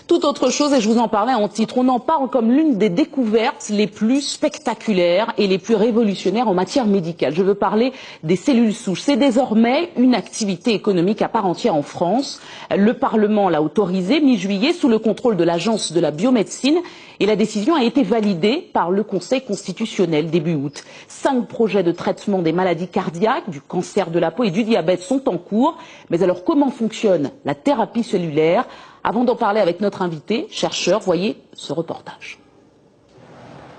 Tout autre chose, et je vous en parlais en titre, on en parle comme l'une des découvertes les plus spectaculaires et les plus révolutionnaires en matière médicale. Je veux parler des cellules souches. C'est désormais une activité économique à part entière en France. Le Parlement l'a autorisé mi-juillet sous le contrôle de l'Agence de la biomédecine et la décision a été validée par le Conseil constitutionnel début août. 5 projets de traitement des maladies cardiaques, du cancer de la peau et du diabète sont en cours. Mais alors comment fonctionne la thérapie cellulaire? Avant d'en parler avec notre invité, chercheur, voyez ce reportage.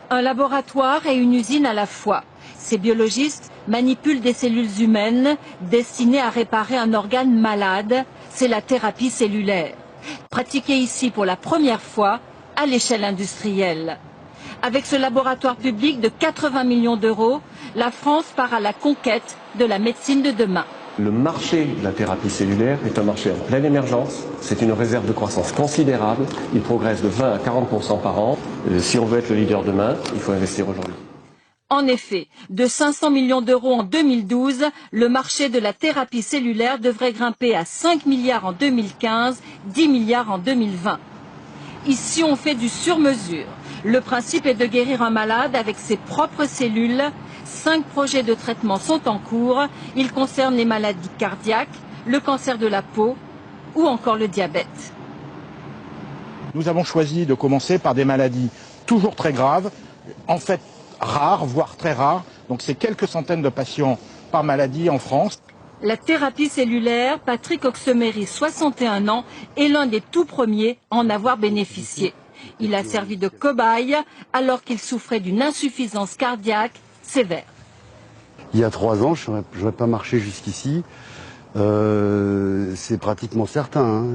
Un laboratoire et une usine à la fois. Ces biologistes manipulent des cellules humaines destinées à réparer un organe malade. C'est la thérapie cellulaire. Pratiquée ici pour la première fois à l'échelle industrielle. Avec ce laboratoire public de 80 millions d'euros, la France part à la conquête de la médecine de demain. Le marché de la thérapie cellulaire est un marché en pleine émergence. C'est une réserve de croissance considérable. Il progresse de 20 à 40% par an. Si on veut être le leader demain, il faut investir aujourd'hui. En effet, de 500 millions d'euros en 2012, le marché de la thérapie cellulaire devrait grimper à 5 milliards en 2015, 10 milliards en 2020. Ici, on fait du sur-mesure. Le principe est de guérir un malade avec ses propres cellules. 5 projets de traitement sont en cours. Ils concernent les maladies cardiaques, le cancer de la peau ou encore le diabète. Nous avons choisi de commencer par des maladies toujours très graves, en fait rares, voire très rares. Donc c'est quelques centaines de patients par maladie en France. La thérapie cellulaire, Patrick Oxemery, 61 ans, est l'un des tout premiers à en avoir bénéficié. Il a servi de cobaye alors qu'il souffrait d'une insuffisance cardiaque sévère. Il y a 3 ans, je n'aurais pas marché jusqu'ici. C'est pratiquement certain. Hein.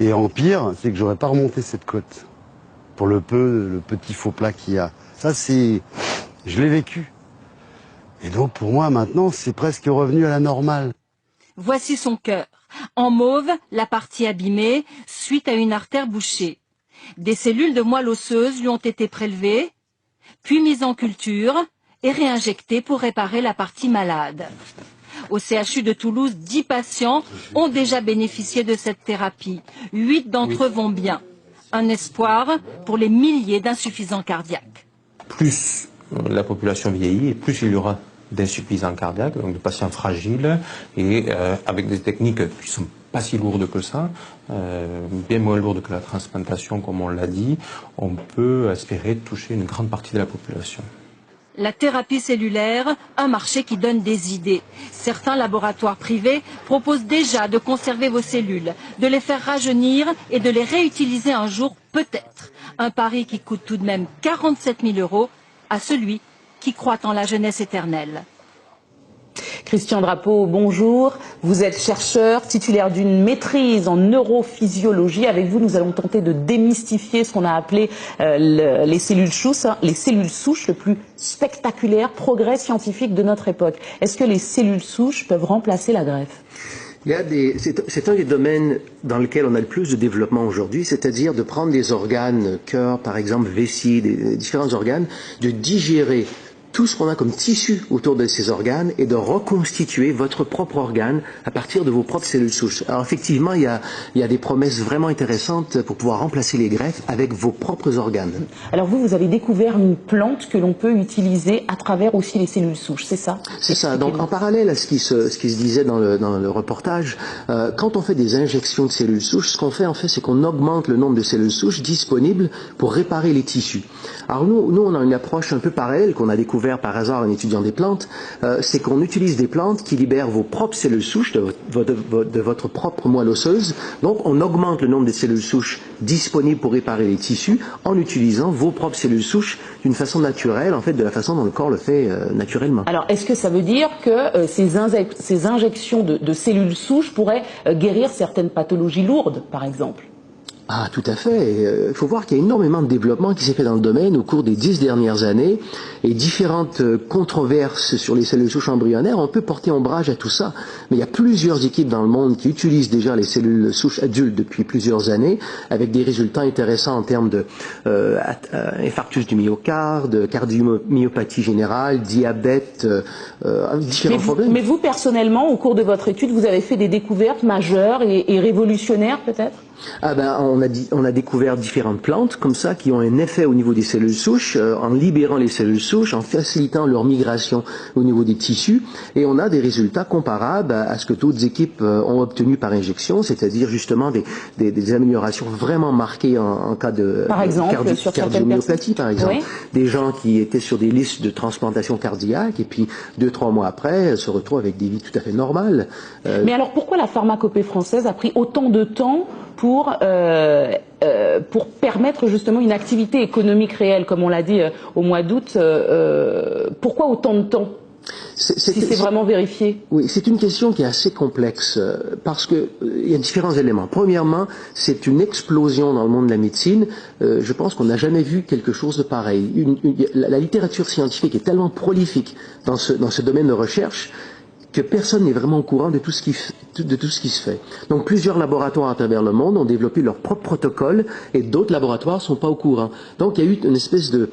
Et en pire, c'est que j'aurais pas remonté cette côte. Pour le petit faux plat qu'il y a. Ça, je l'ai vécu. Et donc, pour moi, maintenant, c'est presque revenu à la normale. Voici son cœur. En mauve, la partie abîmée, suite à une artère bouchée. Des cellules de moelle osseuse lui ont été prélevées, puis mises en culture et réinjectées pour réparer la partie malade. Au CHU de Toulouse, 10 patients ont déjà bénéficié de cette thérapie. 8 d'entre eux vont bien. Un espoir pour les milliers d'insuffisants cardiaques. Plus la population vieillit et plus il y aura d'insuffisants cardiaques, donc de patients fragiles et avec des techniques qui sont pas si lourdes que ça, bien moins lourdes que la transplantation comme on l'a dit, on peut espérer toucher une grande partie de la population. La thérapie cellulaire, un marché qui donne des idées. Certains laboratoires privés proposent déjà de conserver vos cellules, de les faire rajeunir et de les réutiliser un jour peut-être. Un pari qui coûte tout de même 47 000 € à celui qui croit en la jeunesse éternelle. Christian Drapeau, bonjour. Vous êtes chercheur, titulaire d'une maîtrise en neurophysiologie. Avec vous, nous allons tenter de démystifier ce qu'on a appelé les cellules souches, le plus spectaculaire progrès scientifique de notre époque. Est-ce que les cellules souches peuvent remplacer la greffe ? C'est un des domaines dans lequel on a le plus de développement aujourd'hui, c'est-à-dire de prendre des organes, cœur par exemple, vessie, des différents organes, de digérer tout ce qu'on a comme tissu autour de ces organes et de reconstituer votre propre organe à partir de vos propres cellules souches. Alors effectivement, il y a des promesses vraiment intéressantes pour pouvoir remplacer les greffes avec vos propres organes. Alors vous avez découvert une plante que l'on peut utiliser à travers aussi les cellules souches, c'est ça? C'est ça. Donc en parallèle à ce qui se disait dans le reportage, quand on fait des injections de cellules souches, ce qu'on fait en fait, c'est qu'on augmente le nombre de cellules souches disponibles pour réparer les tissus. Alors nous on a une approche un peu parallèle qu'on a découvert par hasard en étudiant des plantes, c'est qu'on utilise des plantes qui libèrent vos propres cellules souches de votre propre moelle osseuse. Donc on augmente le nombre de cellules souches disponibles pour réparer les tissus en utilisant vos propres cellules souches d'une façon naturelle, en fait de la façon dont le corps le fait naturellement. Alors est-ce que ça veut dire que ces injections de cellules souches pourraient guérir certaines pathologies lourdes, par exemple ? Ah, tout à fait. Il faut voir qu'il y a énormément de développement qui s'est fait dans le domaine au cours des 10 dernières années et différentes controverses sur les cellules souches embryonnaires. On peut porter ombrage à tout ça, mais il y a plusieurs équipes dans le monde qui utilisent déjà les cellules souches adultes depuis plusieurs années avec des résultats intéressants en termes de infarctus du myocarde, cardiomyopathie générale, diabète, différents problèmes. Mais vous, personnellement, au cours de votre étude, vous avez fait des découvertes majeures et révolutionnaires peut-être ? On a découvert différentes plantes comme ça qui ont un effet au niveau des cellules souches, en libérant les cellules souches, en facilitant leur migration au niveau des tissus, et on a des résultats comparables à ce que d'autres équipes ont obtenu par injection, c'est-à-dire justement des améliorations vraiment marquées en cas de cardiomyopathie, par exemple. Oui. Des gens qui étaient sur des listes de transplantation cardiaque et puis 2-3 mois après se retrouvent avec des vies tout à fait normales. Mais alors pourquoi la pharmacopée française a pris autant de temps pour permettre justement une activité économique réelle, comme on l'a dit au mois d'août? Pourquoi autant de temps si c'est vraiment vérifié? Oui, c'est une question qui est assez complexe parce que il y a différents éléments. Premièrement, c'est une explosion dans le monde de la médecine. Je pense qu'on n'a jamais vu quelque chose de pareil. La littérature scientifique est tellement prolifique dans ce domaine de recherche que personne n'est vraiment au courant de tout ce qui se fait. Donc plusieurs laboratoires à travers le monde ont développé leur propre protocole et d'autres laboratoires sont pas au courant. Donc il y a eu une espèce de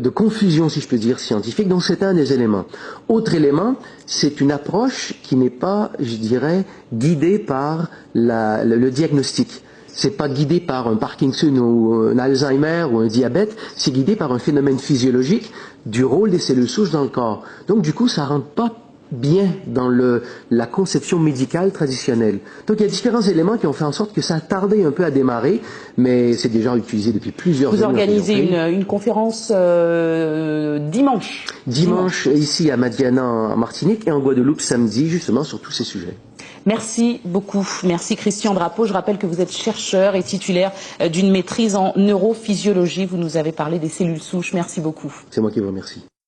confusion, si je peux dire, scientifique. Donc c'est un des éléments. Autre élément, c'est une approche qui n'est pas, je dirais, guidée par le diagnostic. C'est pas guidé par un Parkinson ou un Alzheimer ou un diabète, c'est guidé par un phénomène physiologique du rôle des cellules souches dans le corps. Donc du coup, ça rentre pas bien dans la conception médicale traditionnelle. Donc il y a différents éléments qui ont fait en sorte que ça a tardé un peu à démarrer, mais c'est déjà utilisé depuis plusieurs années. Vous organisez une conférence dimanche. Dimanche, ici à Madiana en Martinique et en Guadeloupe samedi, justement sur tous ces sujets. Merci beaucoup. Merci Christian Drapeau. Je rappelle que vous êtes chercheur et titulaire d'une maîtrise en neurophysiologie. Vous nous avez parlé des cellules souches. Merci beaucoup. C'est moi qui vous remercie.